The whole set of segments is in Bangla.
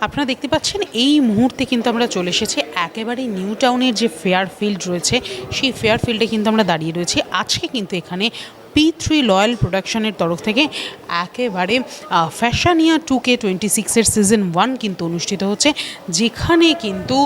আপনারা দেখতে পাচ্ছেন এই মুহূর্তে কিন্তু আমরা চলে এসেছি একেবারে নিউ টাউনের যে ফেয়ার ফিল্ড রয়েছে সেই ফেয়ার ফিল্ডে কিন্তু আমরা দাঁড়িয়ে রয়েছি। আজকে কিন্তু এখানে P3 লয়াল প্রোডাকশনের তরফ থেকে একেবারে ফ্যাশানিয়া 2K26-এর সিজন 1 কিন্তু অনুষ্ঠিত হচ্ছে, যেখানে কিন্তু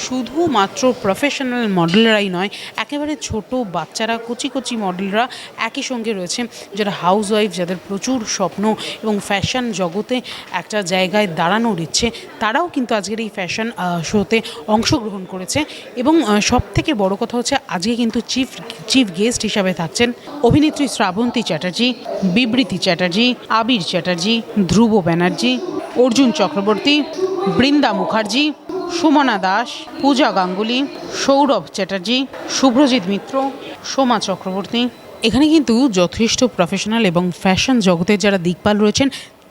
শুধুমাত্র প্রফেশনাল মডেলরাই নয়, একেবারে ছোট বাচ্চারা, কচি কচি মডেলরা একই সঙ্গে রয়েছে, যারা হাউস ওয়াইফ, যাদের প্রচুর স্বপ্ন এবং ফ্যাশন জগতে একটা জায়গায় দাঁড়ানোর ইচ্ছে, তারাও কিন্তু আজকের এই ফ্যাশন শোতে অংশগ্রহণ করেছে। এবং সবথেকে বড় কথা হচ্ছে আজকে কিন্তু চিফ গেস্ট হিসাবে থাকছেন অভিনেত্রী শ্রাবন্তী চ্যাটার্জি, বিবৃতি চ্যাটার্জি, আবির চ্যাটার্জি, ধ্রুব ব্যানার্জি, অর্জুন চক্রবর্তী, বৃন্দা মুখার্জি, সুমনা দাস, পূজা গাঙ্গুলি, সৌরভ চ্যাটার্জি, শুভ্রজিৎ মিত্র, সোমা চক্রবর্তী। এখানে কিন্তু যথেষ্ট প্রফেশনাল এবং ফ্যাশন জগতের যারা দিকপাল রয়েছেন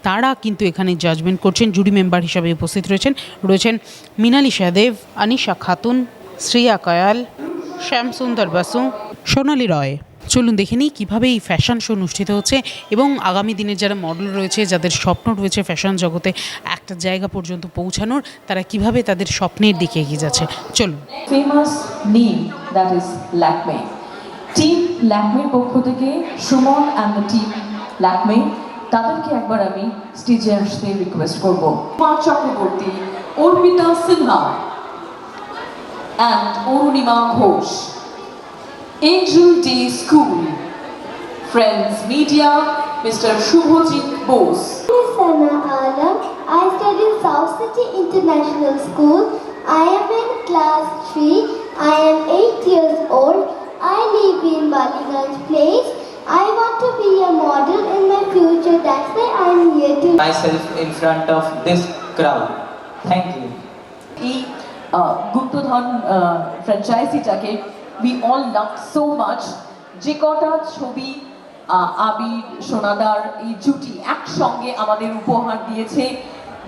তারা কিন্তু এখানে জাজমেন্ট করছেন। জুরি মেম্বার হিসাবে উপস্থিত রয়েছেন মৃণালিসা দেব, আনিশা খাতুন, শ্রেয়া কয়াল, শ্যামসুন্দর বাসু, সোনালী রয়। চলুন দেখে নিই কীভাবে এই ফ্যাশন শো অনুষ্ঠিত হচ্ছে এবং আগামী দিনের যারা মডেল রয়েছে, যাদের স্বপ্ন রয়েছে ফ্যাশন জগতে একটা জায়গা পর্যন্ত পৌঁছানোর, তারা কিভাবে তাদের স্বপ্নের দিকে এগিয়ে যাচ্ছে। চলুন। Famous name that is Lakme. Team ল্যাকমের পক্ষ থেকে Suman and the team Lakme, তাদেরকে একবার আমি স্টেজে আসতে রিকোয়েস্ট করব। Kumar Chakraborty, Arpita Sinha and Arunima Ghosh, angel day school, friends media, mister Subhajit Bose. Sana Alam. I study South City International School. I am in class 3. I am 8 years old. I live in Baliganj Place. I want to be a model in my future. That's why I am here to myself in front of this crowd. Thank you. এই গুপ্তধন ফ্র্যাঞ্চাইজিটাকে we all love so much. যে কটা ছবি আবির সোনাদার এই জুটি একসঙ্গে আমাদের উপহার দিয়েছে,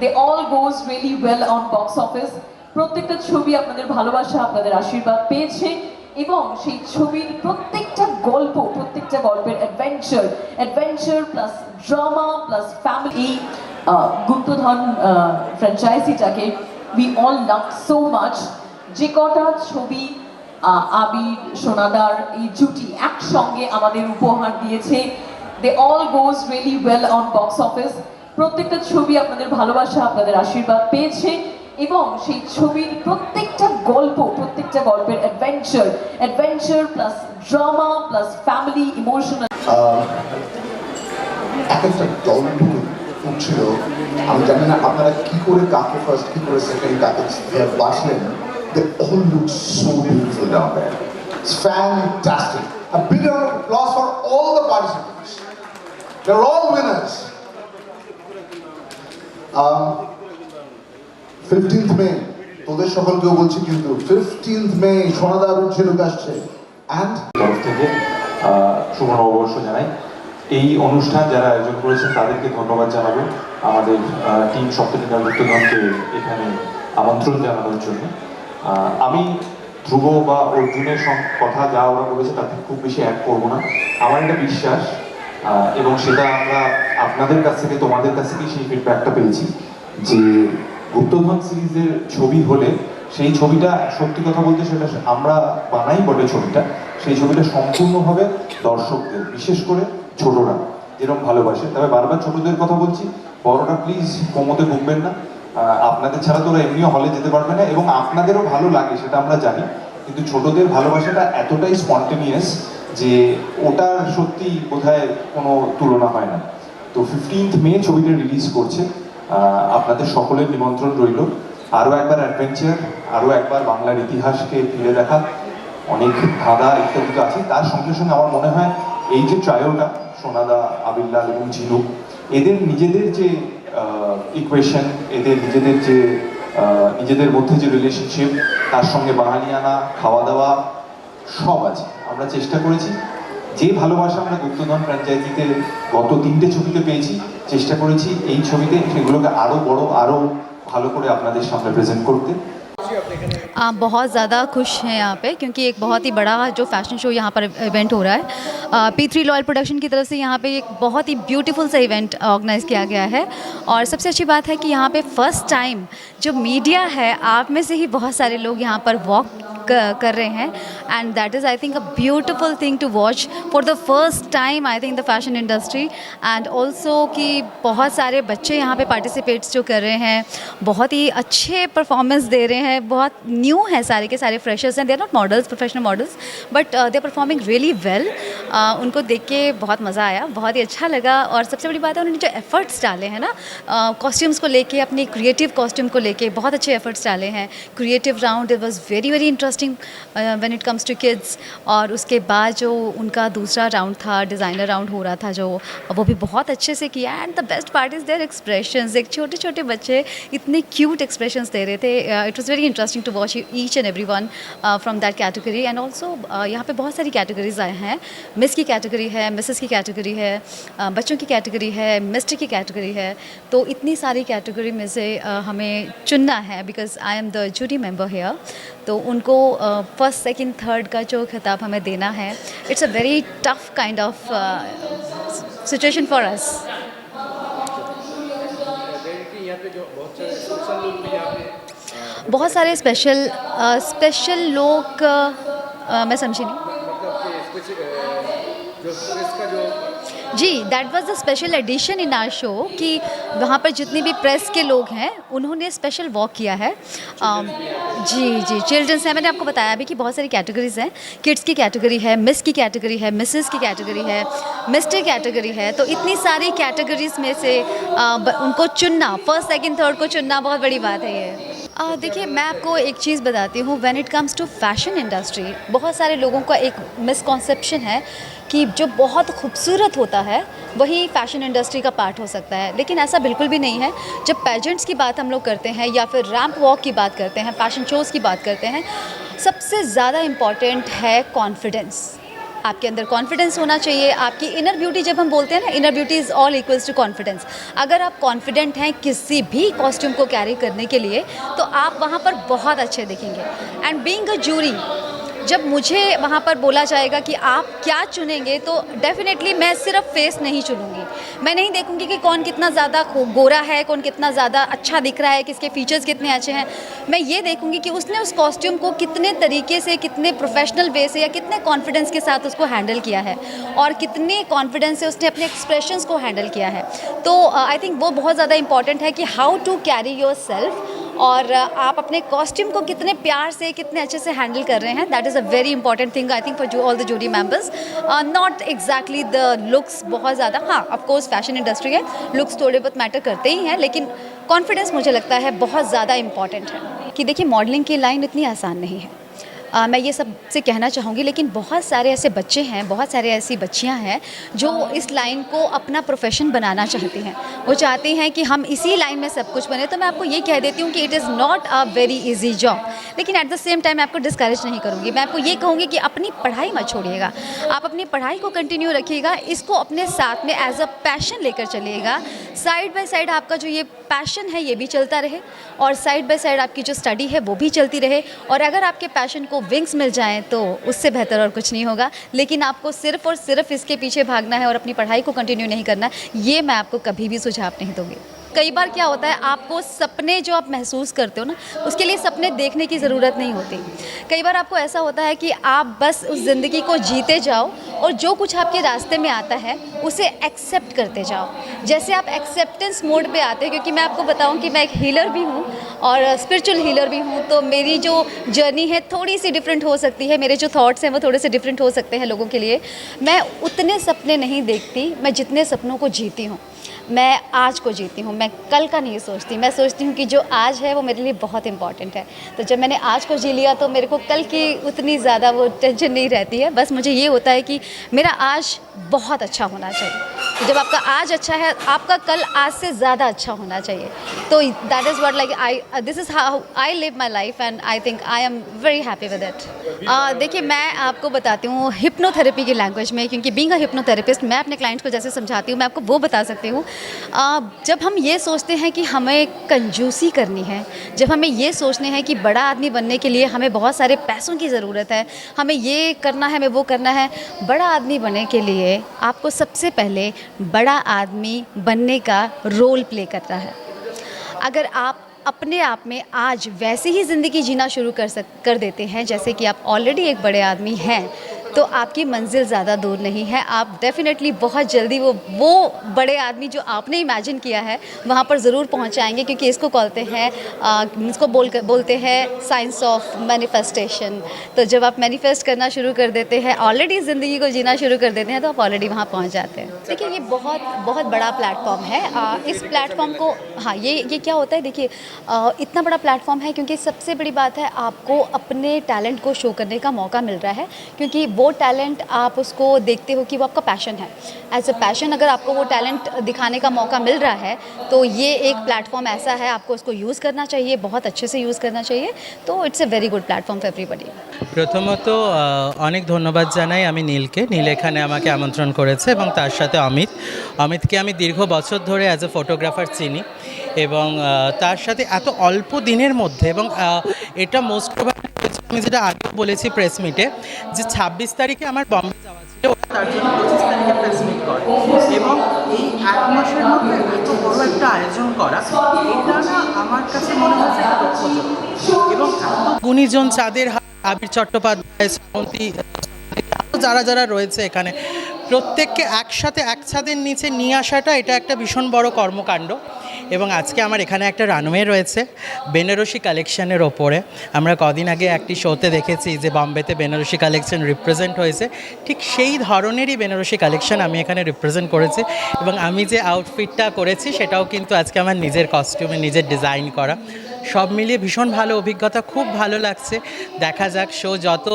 they all goes really well on box office. প্রত্যেকটা ছবি আপনাদের ভালোবাসা, আপনাদের আশীর্বাদ পেয়েছে এবং সেই ছবির প্রত্যেকটা গল্পের adventure plus drama plus family. এই গুপ্তধন ফ্র্যাঞ্চাইজিটাকে we all love so much. যে কটা ছবি আবির সোনাদার এই জুটি একসঙ্গে আমাদের উপহার দিয়েছে, they all goes really well on box office. প্রত্যেকটা ছবি আপনাদের ভালোবাসা, আপনাদের আশীর্বাদ পেয়েছে এবং সেই ছবির প্রত্যেকটা গল্পের adventure plus drama plus family emotional. এক একটা দল উঠছিল, আমি জানি না আপনারা কি করে কাকে ফার্স্ট, কি করে সেকেন্ড, কাকে বাঁচলেন। They all look so beautiful down there. It's fantastic. A big round of applause for all the participants. They're all winners. 15th May, তোদের সকলকেও বলছি কিন্তু 15th May সোনাদা আবির ঝিনুক আসছে। অ্যান্ড তরফ থেকে শুভ নববর্ষ জানাই। এই অনুষ্ঠান যারা আয়োজন করেছেন তাদেরকে ধন্যবাদ জানাবো, আমাদের টিম সপ্তদিনের গুপ্তধনকে এখানে আমন্ত্রণ জানানোর জন্য। আমি ধ্রুব বা অর্জুনের কথা যা ওরা বলেছে তাতে খুব বেশি অ্যাড করবো না। আমার একটা বিশ্বাস এবং সেটা আমরা আপনাদের কাছ থেকে, তোমাদের কাছ থেকে সেই ফিডব্যাকটা পেয়েছি যে গুপ্তধন সিরিজের ছবি হলে সেই ছবিটা, সত্যি কথা বলতে সেটা আমরা বানাই বটে ছবিটা, সেই ছবিটা সম্পূর্ণভাবে দর্শকদের, বিশেষ করে ছোটরা যেরকম ভালোবাসে। তবে বারবার ছোটদের কথা বলছি, বড়রা প্লিজ কোমোতে ভুগবেন না। আপনাদের ছাড়া তো ওরা এমনিও হলে যেতে পারবে না এবং আপনাদেরও ভালো লাগে সেটা আমরা জানি, কিন্তু ছোটদের ভালোবাসাটা এতটাই স্পন্টেনিয়াস যে ওটা সত্যি বোধহয় কোনো তুলনা হয় না। তো 15th May ছবিটা রিলিজ করছে, আপনাদের সকলের নিমন্ত্রণ রইল। আরও একবার অ্যাডভেঞ্চার, আরও একবার বাংলার ইতিহাসকে ফিরে দেখা, অনেক ধাঁধা ইত্যাদি তো আছে। তার সঙ্গে সঙ্গে আমার মনে হয় এই যে ট্রায়োটা, সোনাদা, আবিরলাল এবং ঝিনুক, এদের নিজেদের যে ইকুয়েশন, এদের নিজেদের মধ্যে যে রিলেশনশিপ, তার সঙ্গে বাঙালিয়ানা, খাওয়া দাওয়া সব আছে। আমরা চেষ্টা করেছি যে ভালোবাসা আমরা গুপ্তধন ফ্র্যাঞ্চাইজিতে গত 3টে ছবিতে পেয়েছি, চেষ্টা করেছি এই ছবিতে সেগুলোকে আরও বড়, আরও ভালো করে আপনাদের সামনে প্রেজেন্ট করতে। बहुत ज़्यादा खुश हैं यहाँ पे, क्योंकि एक बहुत ही बड़ा जो फैशन शो यहाँ पर इवेंट हो रहा है। P3 लॉयल प्रोडक्शन की तरफ से यहाँ पे एक बहुत ही ब्यूटीफुल सा इवेंट ऑर्गेनाइज़ किया गया है। और सबसे अच्छी बात है कि यहाँ पे फर्स्ट टाइम जो मीडिया है, आप में से ही बहुत सारे लोग यहाँ पर वॉक कर रहे हैं, and that is I think a beautiful thing to watch for the first time I think the fashion industry. And also कि बहुत सारे बच्चे यहाँ पे पार्टिसिपेट्स जो कर रहे हैं, बहुत ही अच्छे परफॉर्मेंस दे रहे हैं, बहुत न्यू हैं, सारे के सारे फ्रेशर्स हैं, they are not models, professional models, but they are performing really well. उनको देख के बहुत मज़ा आया, बहुत ही अच्छा लगा। और सबसे बड़ी बात है उन्होंने जो एफर्ट्स डाले हैं ना, कॉस्ट्यूम्स को लेके, अपनी क्रिएटिव कॉस्ट्यूम को लेके बहुत अच्छे एफर्ट्स डाले हैं। Creative round it was very very interesting when it comes to kids. और उसके बाद जो उनका दूसरा राउंड था, डिज़ाइनर राउंड हो रहा था जो, वो भी बहुत अच्छे से किया। And the best part is their expressions, एक छोटे छोटे बच्चे इतने क्यूट एक्सप्रेशंस दे रहे थे। It was very interesting to watch each and every one from that category. And also यहाँ पे बहुत सारी कैटेगरीज आए हैं, मिस की कैटेगरी है, मिसेस की कैटेगरी है, बच्चों की कैटेगरी है, मिस्टर की कैटेगरी है। तो इतनी सारी कैटेगरी में से हमें चुनना है, because I am the jury member here. तो उनको फर्स्ट सेकंड थर्ड का जो खिताब हमें देना है, it's a very tough kind of situation for us. बहुत सारे स्पेशल लोग, मैं समझी नहीं। जी, that was the special edition in our show कि वहाँ पर जितने भी प्रेस के लोग हैं उन्होंने स्पेशल वॉक किया है। जी, चिल्ड्रंस हैं, मैंने आपको बताया अभी कि बहुत सारी कैटेगरीज़ हैं। किड्स की कैटेगरी है, मिस की कैटेगरी है, मिसेस की कैटेगरी है, मिस्टर कैटेगरी है। तो इतनी सारी कैटेगरीज़ में से उनको चुनना, फर्स्ट सेकंड थर्ड को चुनना बहुत बड़ी बात है ये। देखिए, मैं आपको एक चीज़ बताती हूँ, when it comes to fashion industry, बहुत सारे लोगों का एक मिसकॉन्सेप्शन है कि जो बहुत खूबसूरत होता है वही फ़ैशन इंडस्ट्री का पार्ट हो सकता है, लेकिन ऐसा बिल्कुल भी नहीं है। जब पेजेंट्स की बात हम लोग करते हैं या फिर रैंप वॉक की बात करते हैं, फ़ैशन शोज़ की बात करते हैं, सबसे ज़्यादा इम्पॉर्टेंट है कॉन्फिडेंस। आपके अंदर कॉन्फिडेंस होना चाहिए। आपकी इनर ब्यूटी, जब हम बोलते हैं ना, inner beauty is all equals to confidence. अगर आप कॉन्फिडेंट हैं किसी भी कॉस्ट्यूम को कैरी करने के लिए, तो आप वहाँ पर बहुत अच्छे दिखेंगे। एंड बीइंग अ जूरी, जब मुझे वहाँ पर बोला जाएगा कि आप क्या चुनेंगे, तो डेफिनेटली मैं सिर्फ फेस नहीं चुनूँगी। मैं नहीं देखूँगी कि कौन कितना ज़्यादा गोरा है, कौन कितना ज़्यादा अच्छा दिख रहा है, किसके फीचर्स कितने अच्छे हैं। मैं ये देखूँगी कि उसने उस कॉस्ट्यूम को कितने तरीके से, कितने प्रोफेशनल वे से या कितने कॉन्फिडेंस के साथ उसको हैंडल किया है, और कितने कॉन्फिडेंस से उसने अपने एक्सप्रेशंस को हैंडल किया है। तो आई थिंक वो बहुत ज़्यादा इंपॉर्टेंट है कि how to carry yourself, और आप अपने कॉस्ट्यूम को कितने प्यार से, कितने अच्छे से हैंडल कर रहे हैं। That is a very important thing I think for all the jury members. Not exactly the looks बहुत ज़्यादा, हाँ ऑफ कोर्स फैशन इंडस्ट्री है, लुक्स थोड़े बहुत मैटर करते ही हैं, लेकिन कॉन्फिडेंस मुझे लगता है बहुत ज़्यादा इंपॉर्टेंट है। कि देखिए, मॉडलिंग की लाइन इतनी आसान नहीं है, मैं ये सब से कहना चाहूँगी, लेकिन बहुत सारे ऐसे बच्चे हैं, बहुत सारे ऐसी बच्चियाँ हैं जो इस लाइन को अपना प्रोफेशन बनाना चाहती हैं। वो चाहती हैं कि हम इसी लाइन में सब कुछ बने। तो मैं आपको ये कह देती हूँ कि it is not a very easy job, लेकिन एट द सेम टाइम मैं आपको डिस्करेज नहीं करूँगी। मैं आपको ये कहूँगी कि अपनी पढ़ाई मत छोड़िएगा, आप अपनी पढ़ाई को कंटिन्यू रखिएगा, इसको अपने साथ में एज अ पैशन लेकर चलिएगा। साइड बाय साइड आपका जो ये पैशन है ये भी चलता रहे, और साइड बाय साइड आपकी जो स्टडी है वो भी चलती रहे। और अगर आपके पैशन को विंग्स मिल जाएं तो उससे बेहतर और कुछ नहीं होगा। लेकिन आपको सिर्फ और सिर्फ इसके पीछे भागना है और अपनी पढ़ाई को कंटिन्यू नहीं करना, ये मैं आपको कभी भी सुझाव नहीं दूँगी। कई बार क्या होता है, आपको सपने जो आप महसूस करते हो ना, उसके लिए सपने देखने की ज़रूरत नहीं होती। कई बार आपको ऐसा होता है कि आप बस उस ज़िंदगी को जीते जाओ, और जो कुछ आपके रास्ते में आता है उसे एक्सेप्ट करते जाओ। जैसे आप एक्सेप्टेंस मोड पे आते हो, क्योंकि मैं आपको बताऊं कि मैं एक हीलर भी हूं और स्पिरिचुअल हीलर भी हूं, तो मेरी जो जर्नी है थोड़ी सी डिफरेंट हो सकती है, मेरे जो थॉट्स हैं वो थोड़े से डिफरेंट हो सकते हैं लोगों के लिए। मैं उतने सपने नहीं देखती, मैं जितने सपनों को जीती हूँ। मैं आज को जीती हूँ, मैं कल का नहीं सोचती। मैं सोचती हूँ कि जो आज है वो मेरे लिए बहुत इंपॉर्टेंट है। तो जब मैंने आज को जी लिया तो मेरे को कल की उतनी ज़्यादा वो टेंशन नहीं रहती है। बस मुझे ये होता है कि मेरा आज बहुत अच्छा होना चाहिए। तो जब आपका आज अच्छा है, आपका कल आज से ज़्यादा अच्छा होना चाहिए। तो that is what like this is how I live my life and I think I am very happy with it. देखिए, मैं आपको बताती हूँ हिप्नोथेरेपी की लैंग्वेज में, क्योंकि बीइंग अ हिप्नोथेरेपिस्ट मैं अपने क्लाइंट्स को जैसे समझाती हूँ, मैं आपको वो बता सकती हूँ। जब हम ये सोचते हैं कि हमें कंजूसी करनी है, जब हमें ये सोचने हैं कि बड़ा आदमी बनने के लिए हमें बहुत सारे पैसों की ज़रूरत है, हमें ये करना है, हमें वो करना है, बड़ा आदमी बनने के लिए आपको सबसे पहले बड़ा आदमी बनने का रोल प्ले करना है। अगर आप अपने आप में आज वैसे ही ज़िंदगी जीना शुरू कर देते हैं जैसे कि आप ऑलरेडी एक बड़े आदमी हैं, तो आपकी मंजिल ज़्यादा दूर नहीं है। आप डेफ़िनेटली बहुत जल्दी वो बड़े आदमी जो आपने इमेजिन किया है वहाँ पर ज़रूर पहुँच जाएंगे, क्योंकि इसको कहते हैं इसको बोलते हैं साइंस ऑफ मैनिफेस्टेशन। तो जब आप मैनिफेस्ट करना शुरू कर देते हैं, ऑलरेडी ज़िंदगी को जीना शुरू कर देते हैं, तो आप ऑलरेडी वहाँ पहुँच जाते हैं। देखिए, ये बहुत बहुत बड़ा प्लेटफॉर्म है। इस प्लेटफॉर्म को हाँ ये क्या होता है, देखिए इतना बड़ा प्लेटफॉर्म है क्योंकि सबसे बड़ी बात है आपको अपने टैलेंट को शो करने का मौका मिल रहा है, क्योंकि वो टैलेंट आप उसको देखते हो कि वो आपका पैशन है। एज अ पैशन अगर आपको वो टैलेंट दिखाने का मौका मिल रहा है, तो ये एक प्लेटफॉर्म ऐसा है, आपको उसको यूज़ करना चाहिए, बहुत अच्छे से यूज़ करना चाहिए। तो it's a very good platform for everybody. প্রথমত অনেক ধন্যবাদ জানাই আমি নীলকে। নীল এখানে আমাকে আমন্ত্রণ করেছে এবং তার সাথে অমিতকে আমি দীর্ঘ বছর ধরে অ্যাজ এ ফটোগ্রাফার চিনি এবং তার সাথে এত অল্প দিনের মধ্যে এবং এটা মোস্ট প্রবাবলি আমি যেটা আগেও বলেছি প্রেস মিটে যে 26 তারিখে আমার বম্বে যাওয়া ছিল, ওরা তার জন্য 25 তারিখে প্রেস মিট করে এবং এই এক মাসের মধ্যে এত বড় একটা আয়োজন করা, এটা না আমার কাছে মনে হচ্ছে একটা লক্ষ্যযোগ্য এবং এত গুণীজন চাঁদের আবির চট্টোপাধ্যায়, শ্রাবন্তী, যারা যারা রয়েছে এখানে প্রত্যেককে একসাথে এক ছাদের নিচে নিয়ে আসাটা এটা একটা ভীষণ বড় কর্মকাণ্ড। এবং আজকে আমার এখানে একটা রানওয়ে রয়েছে বেনারসি কালেকশনের ওপরে। আমরা কদিন আগে একটি শোতে দেখেছি যে বম্বেতে বেনারসি কালেকশন রিপ্রেজেন্ট হয়েছে, ঠিক সেই ধরনেরই বেনারসি কালেকশন আমি এখানে রিপ্রেজেন্ট করেছি এবং আমি যে আউটফিটটা করেছি সেটাও কিন্তু আজকে আমার নিজের কস্টিউমে নিজের ডিজাইন করা। সব মিলিয়ে ভীষণ ভালো অভিজ্ঞতা, খুব ভালো লাগছে। দেখা যাক শো যত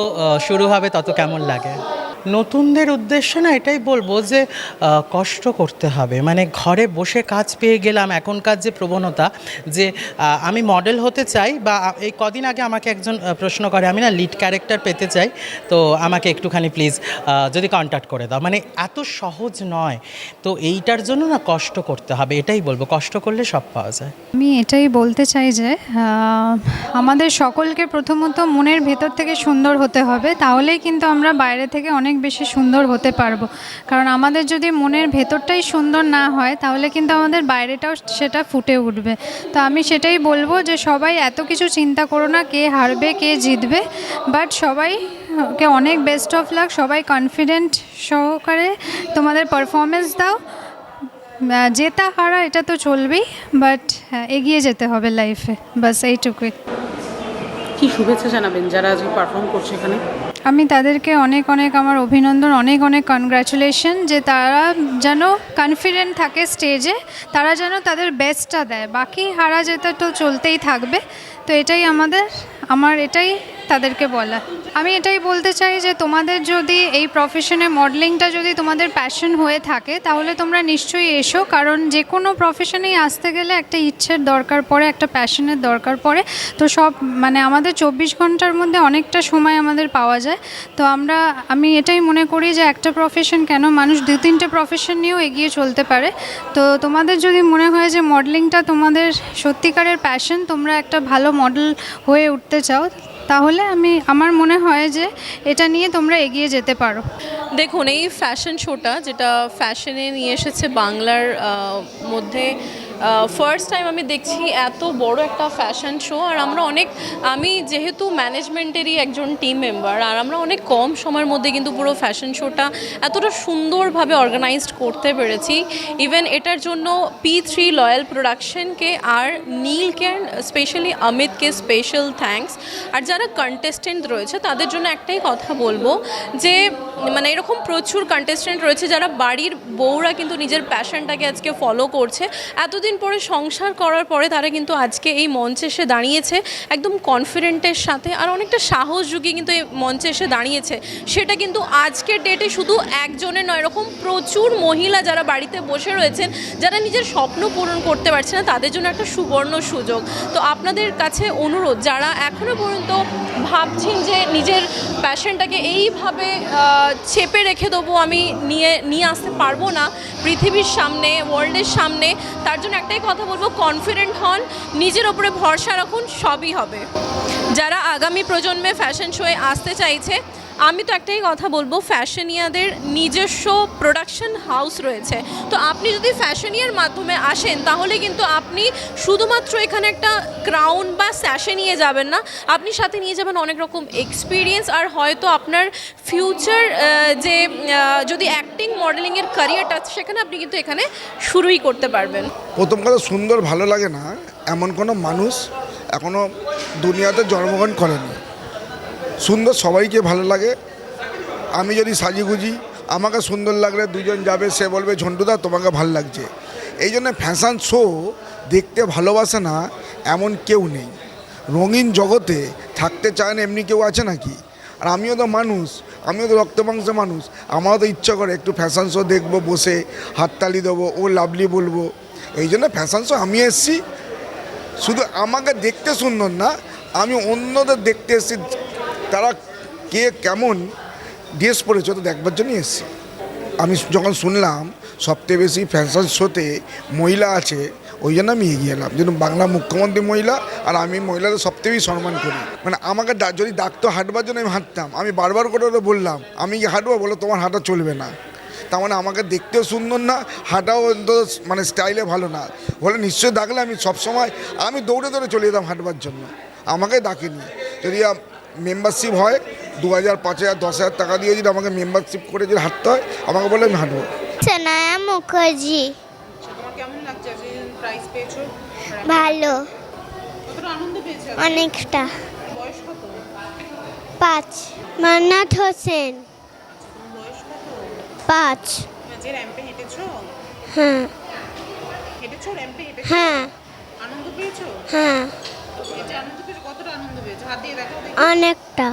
শুরু হবে তত কেমন লাগে। নতুনদের উদ্দেশ্যে না এটাই বলবো যে কষ্ট করতে হবে, মানে ঘরে বসে কাজ পেয়ে গেলাম, এখনকার যে প্রবণতা যে আমি মডেল হতে চাই, বা এই কদিন আগে আমাকে একজন প্রশ্ন করে আমি না লিড ক্যারেক্টার পেতে চাই, তো আমাকে একটুখানি প্লিজ যদি কন্ট্যাক্ট করে দাও, মানে এত সহজ নয়। তো এইটার জন্য না কষ্ট করতে হবে, এটাই বলবো, কষ্ট করলে সব পাওয়া যায়। আমি এটাই বলতে চাই যে আমাদের সকলকে প্রথমত মনের ভেতর থেকে সুন্দর হতে হবে, তাহলেই কিন্তু আমরা বাইরে থেকে অনেক বেশি সুন্দর হতে পারবো। কারণ আমাদের যদি মনের ভেতরটাই সুন্দর না হয় তাহলে কিন্তু আমাদের বাইরেটাও সেটা ফুটে উঠবে। তো আমি সেটাই বলবো যে সবাই এত কিছু চিন্তা করো না কে হারবে কে জিতবে, বাট সবাইকে অনেক বেস্ট অফ লাক, সবাই কনফিডেন্ট সহকারে তোমাদের পারফরমেন্স দাও। জেতা হারা এটা তো চলবেই, বাট এগিয়ে যেতে হবে লাইফে, বাস এইটুকুই। কি শুভেচ্ছা জানাবেন যারা আজকে পারফর্ম করছে এখানে? আমি তাদেরকে অনেক অনেক আমার অভিনন্দন, অনেক অনেক কনগ্র্যাচুলেশন, যে তারা যেন কনফিডেন্ট থাকে স্টেজে, তারা যেন তাদের বেস্টটা দেয়। বাকি হারা জেতা তো চলতেই থাকবে। তো এটাই আমার এটাই তাদেরকে বলা। আমি এটাই বলতে চাই যে তোমাদের যদি এই প্রফেশনে মডেলিংটা যদি তোমাদের প্যাশন হয়ে থাকে তাহলে তোমরা নিশ্চয়ই এসো, কারণ যে কোনো প্রফেশনেই আসতে গেলে একটা ইচ্ছের দরকার পড়ে, একটা প্যাশনের দরকার পড়ে। তো মানে আমাদের 24 ঘন্টার মধ্যে অনেকটা সময় আমাদের পাওয়া যায়। তো আমি এটাই মনে করি যে একটা প্রফেশন কেন, মানুষ 2-3টে প্রফেশন নিয়েও এগিয়ে চলতে পারে। তো তোমাদের যদি মনে হয় যে মডেলিংটা তোমাদের সত্যিকারের প্যাশন, তোমরা একটা ভালো মডেল হয়ে উঠতে চাও, তাহলে আমার মনে হয় যে এটা নিয়ে তোমরা এগিয়ে যেতে পারো। দেখুন, এই ফ্যাশন শোটা যেটা ফ্যাশনে নিয়ে এসেছে বাংলার মধ্যে ফার্স্ট টাইম আমি দেখছি এত বড় একটা ফ্যাশন শো। আর আমি যেহেতু ম্যানেজমেন্টেরই একজন টিম মেম্বার, আর আমরা অনেক কম সময়ের মধ্যে কিন্তু পুরো ফ্যাশন শোটা এতটা সুন্দরভাবে অর্গানাইজড করতে পেরেছি। ইভেন এটার জন্য P3 লয়াল প্রোডাকশনকে আর নীলকে, স্পেশালি অমিতকে স্পেশাল থ্যাঙ্কস। আর যারা কন্টেস্টেন্ট রয়েছে তাদের জন্য একটাই কথা বলবো যে মানে এরকম প্রচুর কন্টেস্টেন্ট রয়েছে যারা বাড়ির বউরা কিন্তু নিজের প্যাশনটাকে আজকে ফলো করছে। এতদিন দিন পরে সংসার করার পরে তারা কিন্তু আজকে এই মঞ্চে এসে দাঁড়িয়েছে একদম কনফিডেন্টের সাথে, আর অনেকটা সাহস জুগিয়ে কিন্তু এই মঞ্চে এসে দাঁড়িয়েছে। সেটা কিন্তু আজকের ডেটে শুধু একজনের নয়, এরকম প্রচুর মহিলা যারা বাড়িতে বসে রয়েছেন, যারা নিজের স্বপ্ন পূরণ করতে পারছে না, তাদের জন্য একটা সুবর্ণ সুযোগ। তো আপনাদের কাছে অনুরোধ, যারা এখনও পর্যন্ত ভাবছেন যে নিজের প্যাশনটাকে এইভাবে চেপে রেখে দেবো, আমি নিয়ে আসতে পারবো না পৃথিবীর সামনে, ওয়ার্ল্ডের সামনে, তার জন্য একটাই কথা বলবো, কনফিডেন্ট হন, নিজের ওপরে ভরসা রাখুন, সবই হবে। যারা আগামী প্রজন্মে ফ্যাশন শোয়ে আসতে চাইছে, আমি তো একটাই কথা বলবো, ফ্যাশনিয়াদের নিজস্ব প্রোডাকশন হাউস রয়েছে। তো আপনি যদি ফ্যাশনিয়ার মাধ্যমে আসেন, তাহলে কিন্তু আপনি শুধুমাত্র এখানে একটা ক্রাউন বা স্যাশে নিয়ে যাবেন না, আপনি সাথে নিয়ে যাবেন অনেক রকম এক্সপিরিয়েন্স, আর হয়তো আপনার ফিউচার যে যদি অ্যাক্টিং মডেলিংয়ের ক্যারিয়ারটা আছে, সেখানে আপনি কিন্তু এখানে শুরুই করতে পারবেন। প্রথম কথা, সুন্দর ভালো লাগে না এমন কোনো মানুষ এখনও দুনিয়াতে জন্মগ্রহণ করেনি। সুন্দর সবাইকে ভালো লাগে। আমি যদি সাজিগুজি, আমাকে সুন্দর লাগলে দুজন যাবে, সে বলবে ঝন্টুদা তোমাকে ভালো লাগছে। এই জন্য ফ্যাশন শো দেখতে ভালোবাসে না এমন কেউ নেই। রঙিন জগতে থাকতে চায় না এমনি কেউ আছে নাকি? আর আমিও তো মানুষ, আমিও তো রক্ত মাংসের মানুষ, আমারও তো ইচ্ছা করে একটু ফ্যাশন শো দেখবো, বসে হাততালি দেবো, ও লাভলি বলবো। এই জন্য ফ্যাশন শো আমি এসেছি, শুধু আমাকে দেখতে সুন্দর না, আমি অন্যদের দেখতে এসেছি, তারা কে কেমন ড্রেস পরেছে তো দেখবার জন্যই এসেছি। আমি যখন শুনলাম সবচেয়ে বেশি ফ্যাশন শোতে মহিলা আছে, ওই জন্য আমি এগিয়ে এলাম। যেন বাংলা মুখ্যমন্ত্রী মহিলা, আর আমি মহিলাদের সবচেয়ে বেশি সম্মান করি। মানে আমাকে যদি ডাকতো হাঁটবার জন্য, আমি হাঁটতাম। আমি বারবার করে ওদের বললাম আমি কি হাঁটবো, বলে তোমার হাঁটা চলবে না। তার মানে আমাকে দেখতেও সুন্দর না, হাঁটাও মানে স্টাইলে ভালো না, বলে নিশ্চয়ই ডাকলে আমি সবসময় আমি দৌড়ে দৌড়ে চলে যেতাম হাঁটবার জন্য। আমাকে ডাকেনি। যদি মেম্বারশিপ হয় 2000, 5000, 10,000 টাকা দিয়ে যদি আমাকে মেম্বারশিপ করে যদি হাঁটতে হয়, আমাকে বলে আমি হাঁটবো। সানায়া মুখার্জি। ভালো, অনেকটা। 5। মান্নাত হোসেন। 5। হ্যাঁ। হ্যাঁ। হ্যাঁ, অনেকটা।